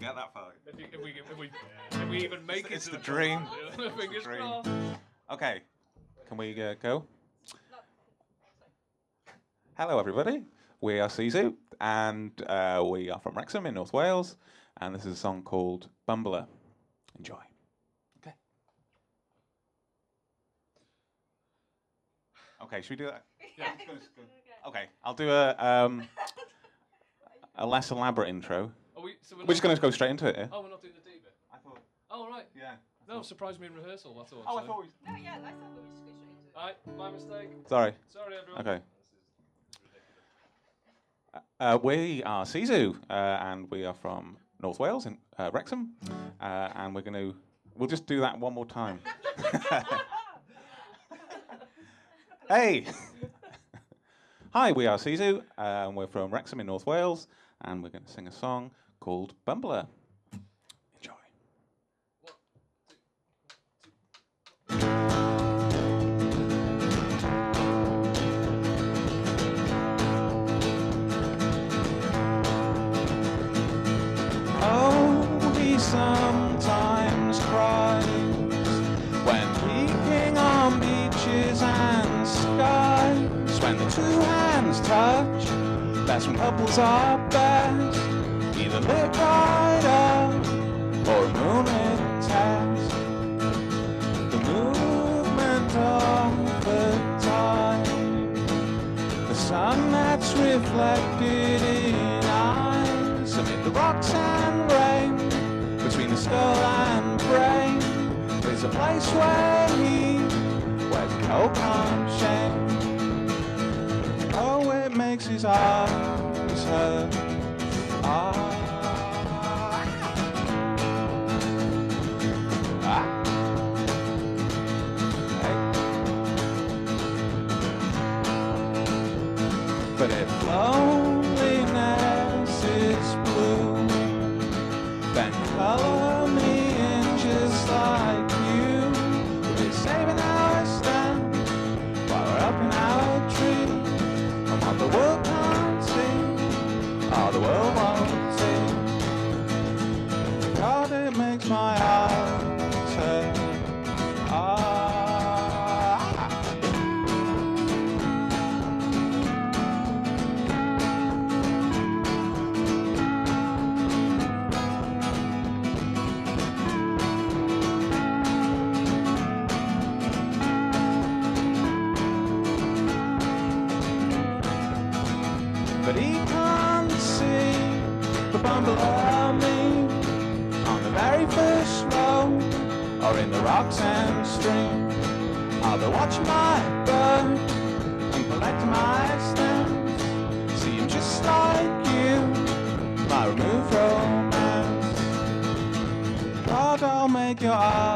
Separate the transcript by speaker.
Speaker 1: get that far.
Speaker 2: If we even make it
Speaker 1: It's
Speaker 2: to
Speaker 1: the dream.
Speaker 2: Fingers
Speaker 1: dream.
Speaker 2: crossed.
Speaker 1: Okay, can we go? Hello, everybody. We are Seazoo, and we are from Wrexham in North Wales, and this is a song called Bumbler. Enjoy. Okay. Okay, should we do that?
Speaker 2: Yeah.
Speaker 1: Okay, I'll do a less elaborate intro.
Speaker 2: So
Speaker 1: We're just going to go straight into it, yeah?
Speaker 2: Oh, we're not doing the D bit?
Speaker 1: I thought,
Speaker 2: Oh, right.
Speaker 1: yeah.
Speaker 2: No, surprised me in rehearsal, that's all.
Speaker 1: Oh, I thought we...
Speaker 3: No, yeah, I thought we just go straight into it.
Speaker 2: Alright, my mistake.
Speaker 1: Sorry.
Speaker 2: Sorry, everyone.
Speaker 1: Okay.
Speaker 2: This is ridiculous.
Speaker 1: We are Seazoo, and we are from North Wales in Wrexham, and we'll just do that one more time. Hey! Hi, we are Seazoo, and we're from Wrexham in North Wales, and we're going to sing a song called Bumbler. Enjoy. Oh, he sometimes cries when peeking on beaches and skies. When the two hands touch, that's when couples are best. Either lit right up or a moonlit test. The movement of the tide, the sun that's reflected in eyes amid the rocks and rain, between the skull and brain, there's a place where he wears a coat on shame. Oh, it makes his eyes hurt. But if loneliness is blue, then color me in just like you. We're saving our stand while we're up in our tree. And what the world can't see, all the world won't see. God, it makes my eyes hurt. But he can't see the Bumbler me on the very first row, or in the rocks and stream. I'll be watching my bird and collecting my stems, see him just like you, my removed romance. God, I'll make your eyes